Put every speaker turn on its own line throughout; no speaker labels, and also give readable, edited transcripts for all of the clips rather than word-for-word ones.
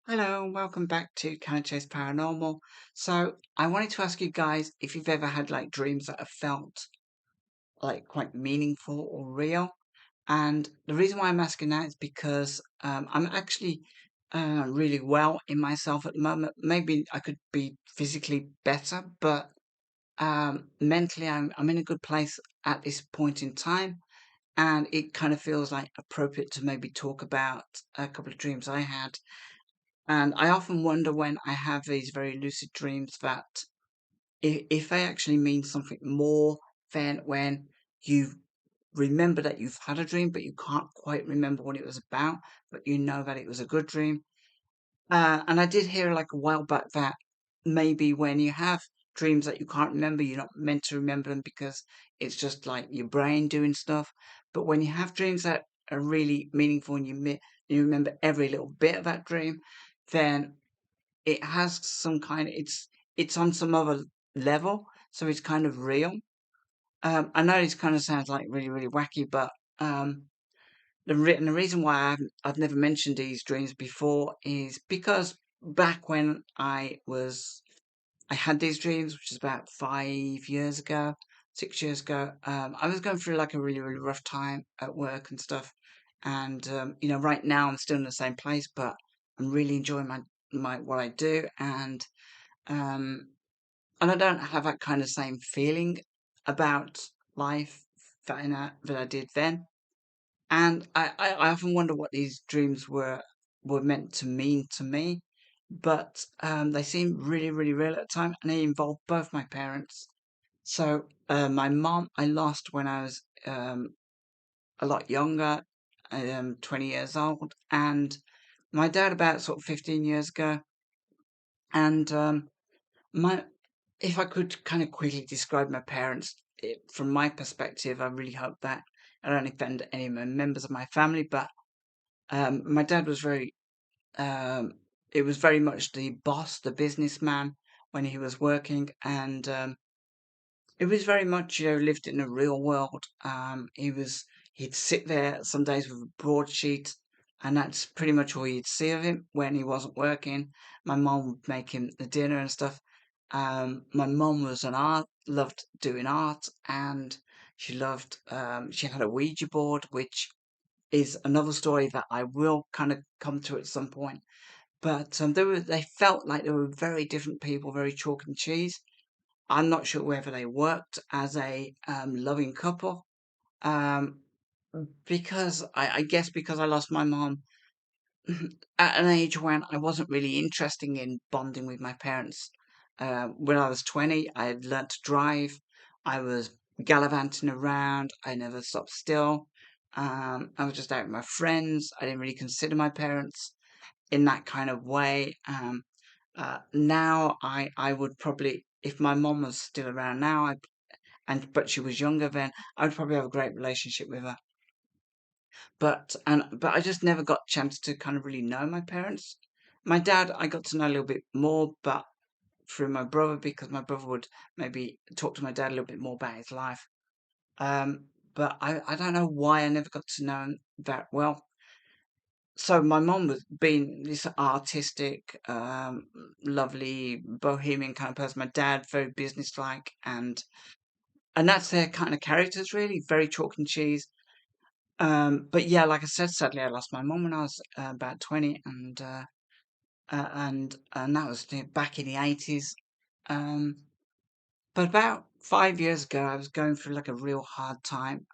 Hello, and welcome back to Can I Chase Paranormal. So, I wanted to ask you guys if you've ever had like dreams that have felt like quite meaningful or real. And the reason why I'm asking that is because I'm actually really well in myself at the moment. Maybe I could be physically better, but mentally I'm in a good place at this point in time. And it kind of feels like appropriate to maybe talk about a couple of dreams I had. And I often wonder when I have these very lucid dreams that if they actually mean something more than when you remember that you've had a dream, but you can't quite remember what it was about, but you know that it was a good dream. And I did hear like a while back that maybe when you have dreams that you can't remember, you're not meant to remember them because it's just like your brain doing stuff. But when you have dreams that are really meaningful and you remember every little bit of that dream, then it has some kind of it's on some other level, so it's kind of real. I know this kind of sounds like really, really wacky, but um, the reason why I've never mentioned these dreams before is because back when I had these dreams, which is about 5 years ago, 6 years ago. I was going through like a really, really rough time at work and stuff, and right now I'm still in the same place, but I'm really enjoying my what I do, um, and I don't have that kind of same feeling about life that I did then. And I often wonder what these dreams were meant to mean to me. But they seemed really, really real at the time, and they involved both my parents. So my mom I lost when I was a lot younger, 20 years old, and my dad about sort of 15 years ago. And my if I could kind of quickly describe my parents, from my perspective, I really hope that I don't offend any members of my family, but my dad was um, it was very much the boss, the businessman when he was working, and it was very much, lived in the real world. He'd sit there some days with a broadsheet, and that's pretty much all you'd see of him when he wasn't working. My mom would make him the dinner and stuff. My mom was loved doing art, and she had a Ouija board, which is another story that I will kind of come to at some point. But they felt like they were very different people, very chalk and cheese. I'm not sure whether they worked as a loving couple, um, because I guess because I lost my mom at an age when I wasn't really interested in bonding with my parents. When I was 20, I had learnt to drive. I was gallivanting around. I never stopped still. I was just out with my friends. I didn't really consider my parents in that kind of way. Now I would probably, if my mom was still around now, but she was younger then, I would probably have a great relationship with her. But I just never got a chance to kind of really know my parents. My dad, I got to know a little bit more, but through my brother because my brother would maybe talk to my dad a little bit more about his life. But I don't know why I never got to know him that well. So my mom was being this artistic, lovely bohemian kind of person. My dad very businesslike, and that's their kind of characters really, very chalk and cheese. But yeah, like I said, sadly I lost my mom when I was about 20, and that was back in the 80s. Um, but about 5 years ago, I was going through like a real hard time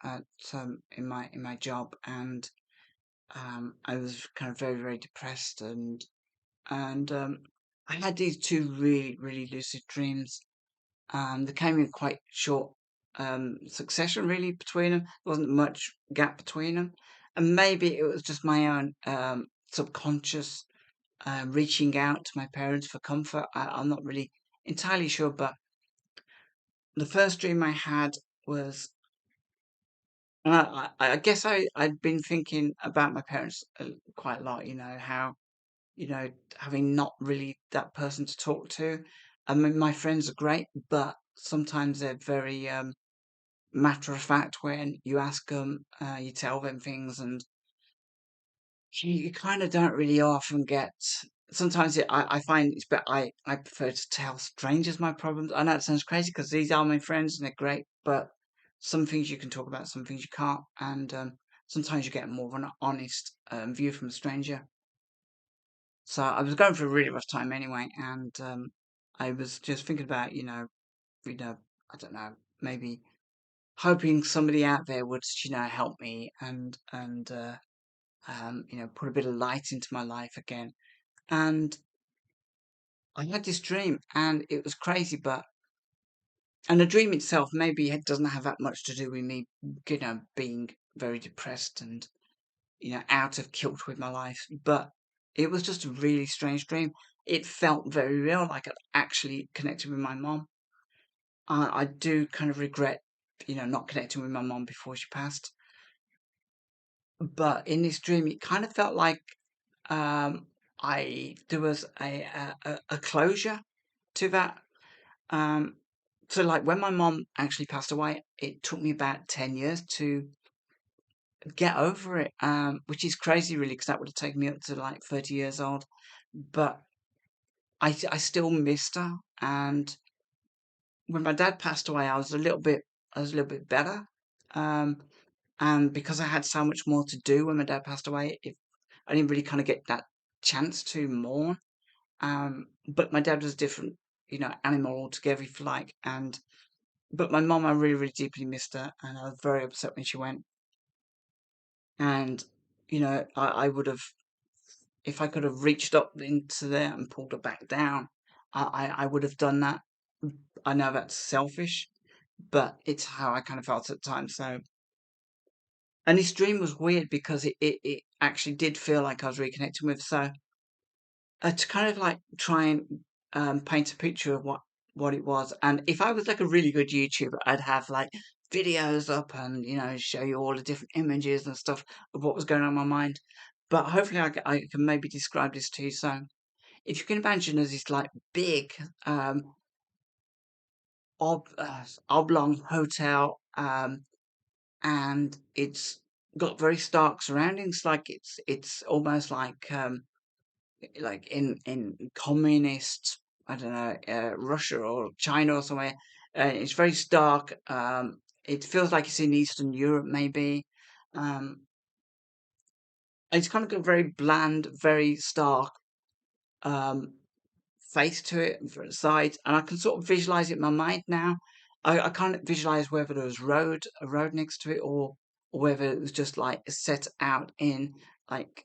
in my job, and I was kind of very, very depressed, and I had these two really, really lucid dreams. They came in quite short succession, really, between them. There wasn't much gap between them, and maybe it was just my own subconscious reaching out to my parents for comfort. I'm not really entirely sure, but the first dream I had was, and I guess I'd been thinking about my parents quite a lot. How having not really that person to talk to. I mean, my friends are great, but sometimes they're very matter of fact when you ask them, you tell them things, and you kind of don't really often get sometimes I find it's better. I prefer to tell strangers my problems. I know it sounds crazy because these are my friends and they're great, but some things you can talk about, some things you can't, and sometimes you get more of an honest view from a stranger. So I was going through a really rough time anyway, and I was just thinking about, you know, I don't know, maybe hoping somebody out there would, help me and put a bit of light into my life again. And I had this dream, and it was crazy, and the dream itself maybe it doesn't have that much to do with me, being very depressed and out of kilt with my life, but it was just a really strange dream. It felt very real, like I'd actually connected with my mom. I do kind of regret, not connecting with my mom before she passed. But in this dream, it kind of felt like um, I there was a closure to that. Um, so, like when my mom actually passed away, it took me about 10 years to get over it, which is crazy, really, because that would have taken me up to like 30 years old. But I still missed her, and when my dad passed away, I was a little bit better. Um, and because I had so much more to do when my dad passed away, I didn't really kind of get that chance to mourn. But my dad was a different, animal altogether, if you like. But my mom, I really, really deeply missed her, and I was very upset when she went. And I would have, if I could have reached up into there and pulled her back down, I would have done that. I know that's selfish, but it's how I kind of felt at the time. So, and this dream was weird because it actually did feel like I was reconnecting with. So, to kind of like try and paint a picture of what it was. And if I was like a really good YouTuber, I'd have like videos up and show you all the different images and stuff of what was going on in my mind. But hopefully, I can maybe describe this to you. So, if you can imagine there's this like big oblong hotel, and it's got very stark surroundings. Like it's almost like in communist, I don't know, Russia or China or somewhere. It's very stark. It feels like it's in Eastern Europe, maybe. Um, it's kind of got a very bland, very stark um, face to it and for its sides, and I can sort of visualize it in my mind now. I can't visualize whether there was a road next to it, or whether it was just like set out in like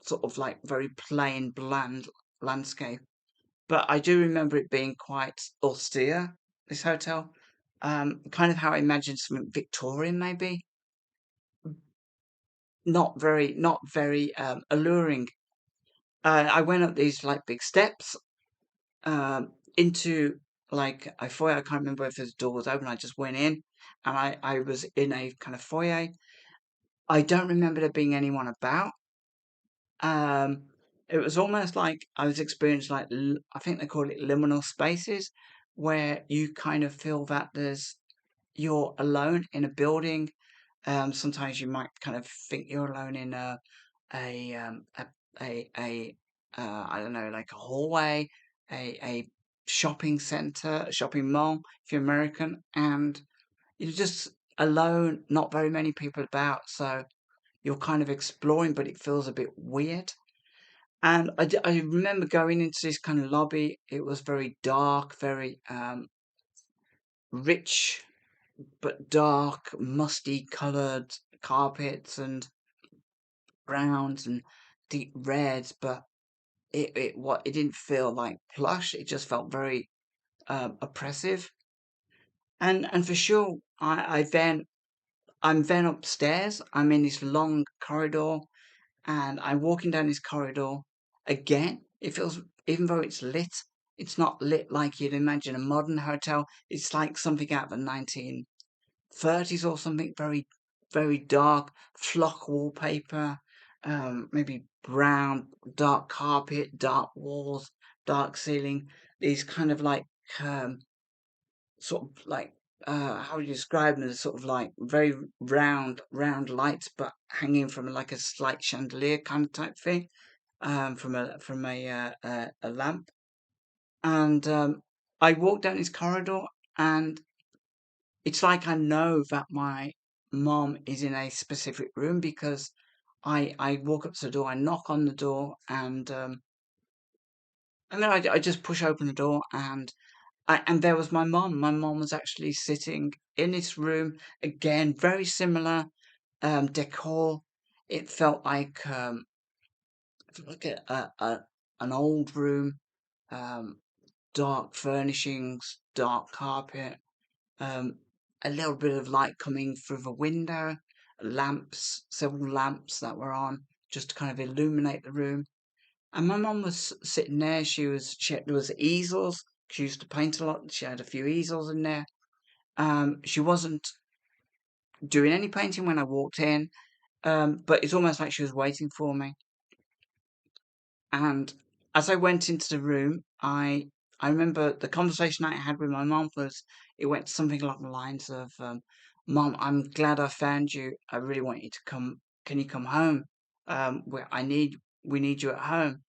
sort of like very plain, bland landscape. But I do remember it being quite austere, this hotel. Kind of how I imagined something Victorian, maybe. Not very alluring. I went up these like big steps into like a foyer. I can't remember if the door was open. I just went in, and I was in a kind of foyer. I don't remember there being anyone about. Um, it was almost like I was experiencing like I think they call it liminal spaces, where you kind of feel that you're alone in a building. Sometimes you might kind of think you're alone in a um, a a I don't know, like a hallway, a shopping center, a shopping mall if you're American, and you're just alone, not very many people about, so you're kind of exploring, but it feels a bit weird. And I remember going into this kind of lobby. It was very dark, very rich but dark, musty coloured carpets and browns and deep reds, but it didn't feel like plush. It just felt very oppressive. And for sure, I'm then upstairs. I'm in this long corridor, and I'm walking down this corridor again. It feels, even though it's lit, it's not lit like you'd imagine a modern hotel. It's like something out of the 1930s or something, very, very dark, flock wallpaper, maybe brown, dark carpet, dark walls, dark ceiling. These kind of like, um, sort of like, how would you describe them? As sort of like very round lights, but hanging from like a slight chandelier kind of type thing. from a lamp, and I walked down this corridor, and it's like I know that my mom is in a specific room because I walk up to the door, I knock on the door, and then I just push open the door, and there was my mom. My mom was actually sitting in this room again, very similar decor. It felt like an old room, um, dark furnishings, dark carpet, um, a little bit of light coming through the window, lamps, several lamps that were on just to kind of illuminate the room. And my mum was sitting there. There was easels. She used to paint a lot. She had a few easels in there. She wasn't doing any painting when I walked in, but it's almost like she was waiting for me. And as I went into the room, I remember the conversation I had with my mom was it went something along the lines of, "Mom, I'm glad I found you. I really want you to come. Can you come home? Where we need you at home."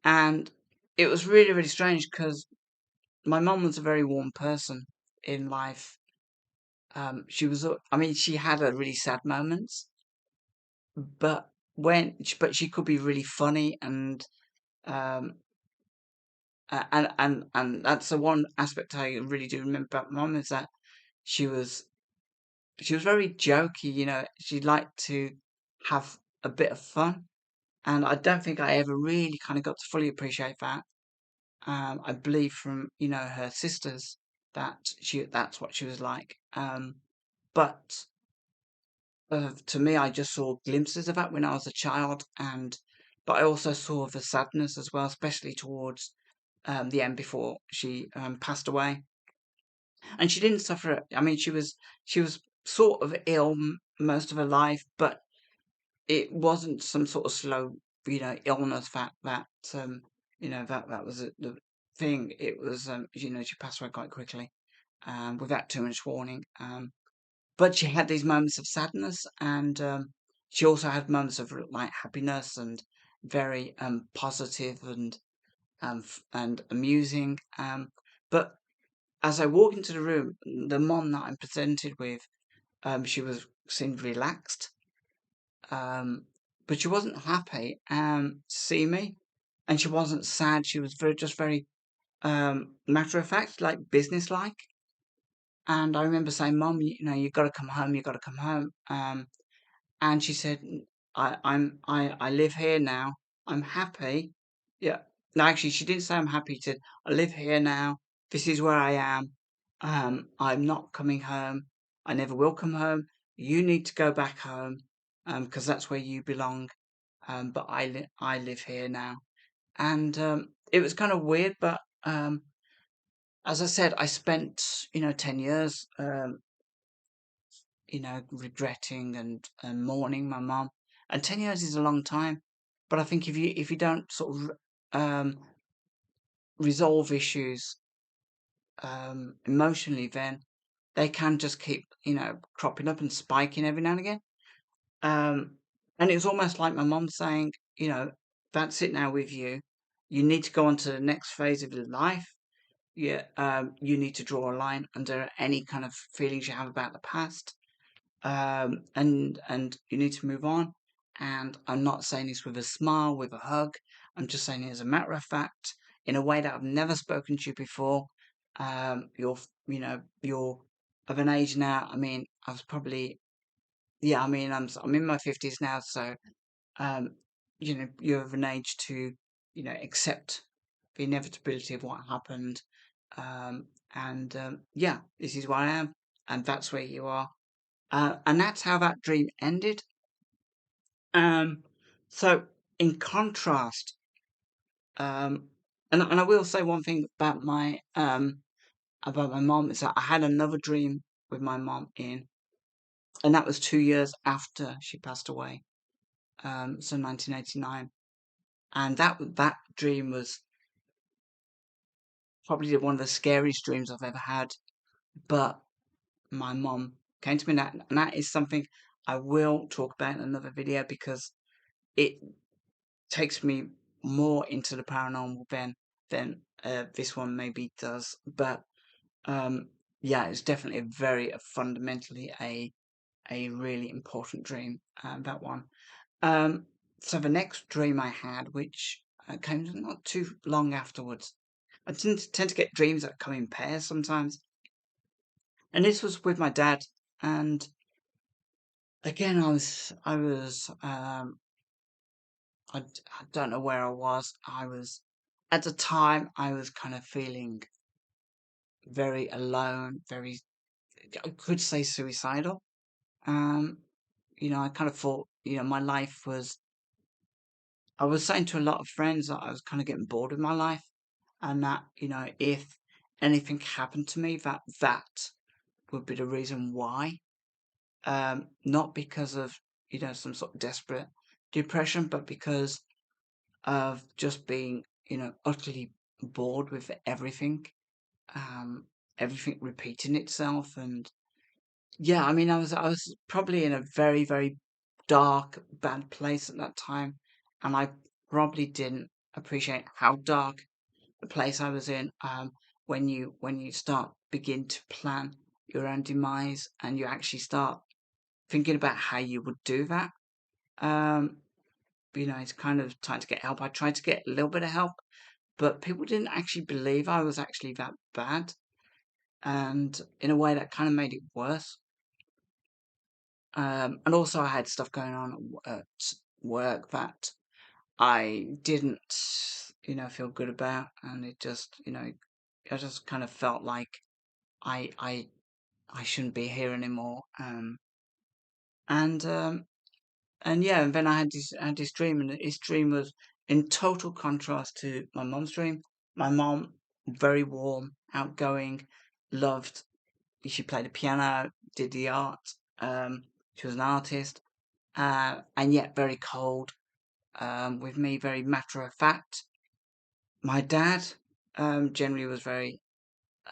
And it was really, really strange because my mom was a very warm person in life. I mean, she had her really sad moments, but but she could be really funny um, and that's the one aspect I really do remember about mom is that she was she was very jokey. She liked to have a bit of fun, and I don't think I ever really kind of got to fully appreciate that. I believe from her sisters that that's what she was like. But to me, I just saw glimpses of that when I was a child, but I also saw the sadness as well, especially towards the end before she passed away. And she didn't suffer. I mean, she was sort of ill most of her life, but it wasn't some sort of slow, illness um, that was the thing. It was, she passed away quite quickly, without too much warning. But she had these moments of sadness, and she also had moments of like happiness and very positive and amusing. But as I walk into the room, the mom that I'm presented with, seemed relaxed, um, but she wasn't happy to see me, and she wasn't sad. She was very matter of fact, like business-like. And I remember saying, "Mom, you've got to come home. You've got to come home." And she said, I live here now. I'm happy." Yeah. No, actually, she didn't say I'm happy. She said, "I live here now. This is where I am. I'm not coming home. I never will come home. You need to go back home, because that's where you belong. But I live here now." And it was kind of weird, but as I said, I spent 10 years regretting and mourning my mum. And 10 years is a long time. But I think if you don't sort of resolve issues emotionally, then they can just keep, cropping up and spiking every now and again. Um, and it was almost like my mum saying, that's it now with you. You need to go on to the next phase of your life. Yeah, you need to draw a line under any kind of feelings you have about the past. And you need to move on. And I'm not saying this with a smile, with a hug. I'm just saying it as a matter of fact, in a way that I've never spoken to you before. You're of an age now. I mean, I was probably, yeah. I mean, I'm in my 50s now, so um, you're of an age to, accept the inevitability of what happened. And yeah, this is where I am, and that's where you are. And that's how that dream ended. Um, so in contrast, um, and I will say one thing about my mom is that I had another dream with my mom and that was 2 years after she passed away. So 1989, and that dream was probably one of the scariest dreams I've ever had. But my mom came to me, and that is something I will talk about in another video because it takes me more into the paranormal than this one maybe does. But um, yeah, it's definitely a very fundamentally a really important dream. That one. Um, so the next dream I had, which came not too long afterwards, I tend to get dreams that come in pairs sometimes, and this was with my dad. And again, I don't know where I was. At the time, I was kind of feeling very alone, very, I could say suicidal. Um, I kind of thought, my life was, I was saying to a lot of friends that I was kind of getting bored with my life, and that, if anything happened to me, that would be the reason why. Not because of, some sort of desperate depression, but because of just being, utterly bored with everything, um, everything repeating itself. And yeah, I mean, I was probably in a very, very dark, bad place at that time, and I probably didn't appreciate how dark the place I was in. When you start begin to plan your own demise, and you actually start thinking about how you would do that. Um, it's kind of time to get help. I tried to get a little bit of help, but people didn't actually believe I was actually that bad, and in a way that kind of made it worse. And also, I had stuff going on at work that I didn't, feel good about, and it just, I just kind of felt like I, I, I shouldn't be here anymore. And and yeah, and then I had this dream, and this dream was in total contrast to my mom's dream. My mom, very warm, outgoing, loved. She played the piano, did the art. She was an artist, and yet very cold. With me, very matter of fact. My dad, generally was very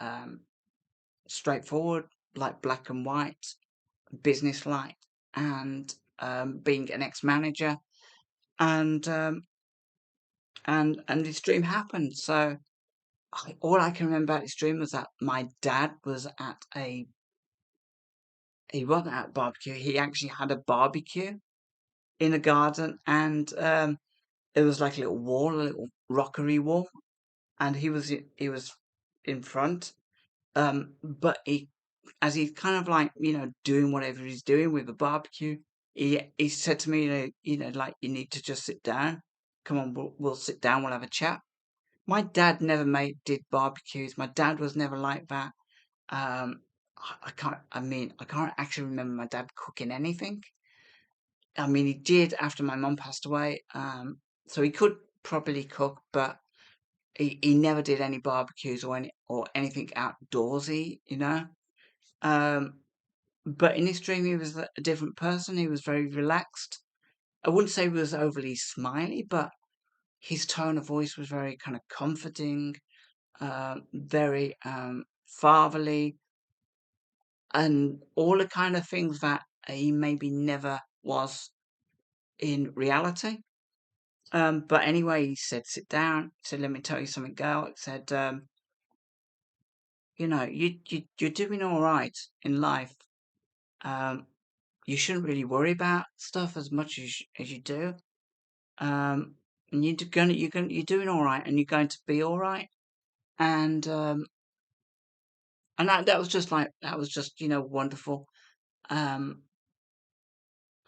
um, straightforward, like black and white, business-like, and being an ex-manager, and and this dream happened. So all I can remember about this dream was that my dad was at a he wasn't at a barbecue. He actually had a barbecue in a garden, and it was like a little wall, a little rockery wall, and he was in front. But as he's kind of like doing whatever he's doing with the barbecue, he said to me, like, you need to just sit down. Come on, we'll sit down. We'll have a chat. My dad never did barbecues. My dad was never like that. Um, I can't. I mean, I can't actually remember my dad cooking anything. I mean, he did after my mum passed away. So he could properly cook, but he never did any barbecues or anything outdoorsy. Um, but in his dream, he was a different person. He was very relaxed. I wouldn't say he was overly smiley, but his tone of voice was very kind of comforting, very fatherly, and all the kind of things that he maybe never was in reality. But anyway, he said, "Sit down." He said, "Let me tell you something, girl." He said, "You're doing all right in life. Um, you shouldn't really worry about stuff as much as you do. Um, and you're doing all right, and you're going to be all right." And that was just wonderful. Um,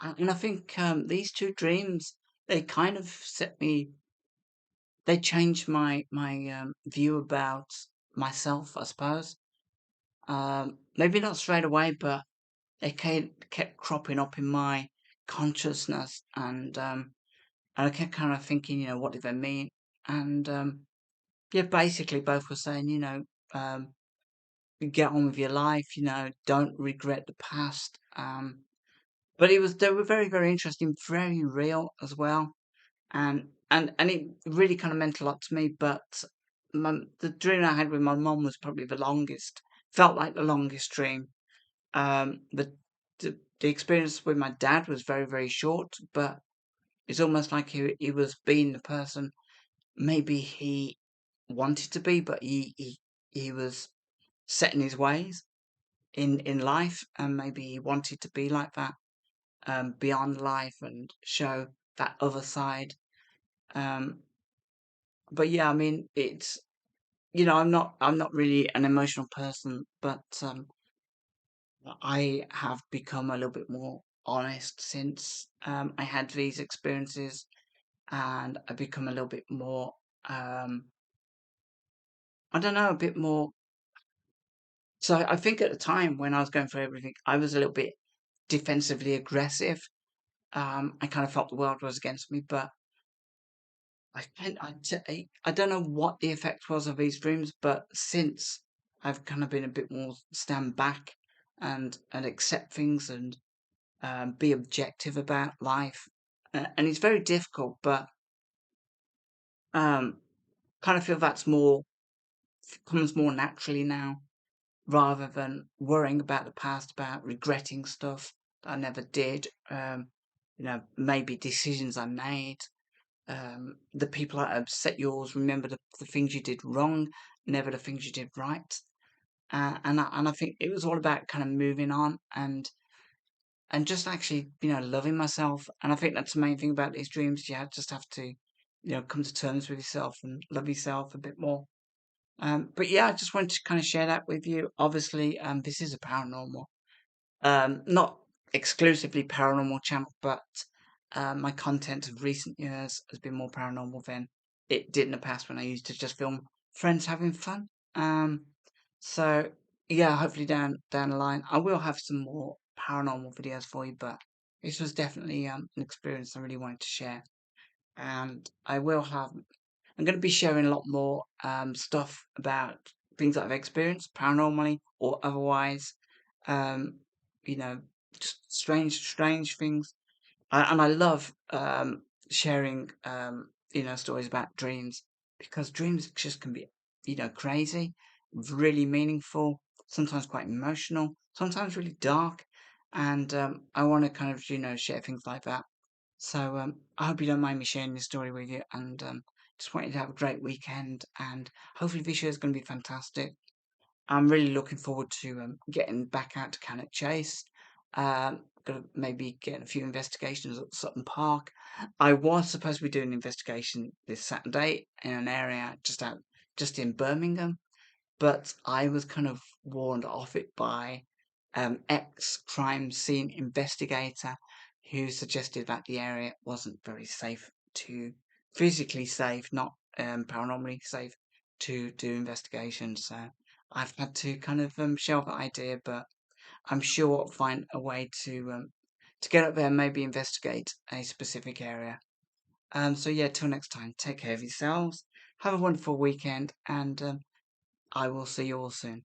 and I think these two dreams, they kind of they changed my view about myself, I suppose. Maybe not straight away, but they kept cropping up in my consciousness, and I kept kind of thinking, what did they mean? And yeah, basically both were saying, get on with your life, don't regret the past. But they were very, very interesting, very real as well. And it really kind of meant a lot to me. But the dream I had with my mum was probably the longest. Felt like the longest dream. The experience with my dad was very, very short, but It's almost like he was being the person maybe he wanted to be, but he was set in his ways in life, and maybe he wanted to be like that beyond life and show that other side. Um, but yeah, I mean, it's I'm not really an emotional person, but I have become a little bit more honest since I had these experiences, and I've become a little bit more, I don't know, a bit more. So I think at the time when I was going through everything, I was a little bit defensively aggressive. I kind of felt the world was against me, but I don't know what the effect was of these dreams, but since I've kind of been a bit more stand back and accept things and be objective about life, and it's very difficult, but um, kind of feel that's more comes more naturally now, rather than worrying about the past, about regretting stuff that I never did. Maybe decisions I made. The people that upset yours, remember the things you did wrong, never the things you did right. And I think it was all about kind of moving on and just actually, loving myself. And I think that's the main thing about these dreams. Just have to, come to terms with yourself and love yourself a bit more. But yeah, I just wanted to kind of share that with you. Obviously, this is a paranormal, not exclusively paranormal channel, but my content of recent years has been more paranormal than it did in the past when I used to just film friends having fun. So yeah, hopefully down the line I will have some more paranormal videos for you, but this was definitely an experience I really wanted to share, and I'm going to be sharing a lot more stuff about things that I've experienced paranormally or otherwise. Um, you know, just strange things. And I love sharing, stories about dreams, because dreams just can be, crazy, really meaningful, sometimes quite emotional, sometimes really dark. And I want to kind of, share things like that. So I hope you don't mind me sharing this story with you, and just want you to have a great weekend. And hopefully this year is going to be fantastic. I'm really looking forward to getting back out to Cannock Chase. Gonna maybe get a few investigations at Sutton Park. I was supposed to be doing an investigation this Saturday in an area just in Birmingham, but I was kind of warned off it by ex-crime scene investigator who suggested that the area wasn't very safe to physically safe, not paranormally safe to do investigations. So I've had to kind of shelve that idea, but I'm sure I'll find a way to get up there and maybe investigate a specific area. So yeah, till next time, take care of yourselves. Have a wonderful weekend, and I will see you all soon.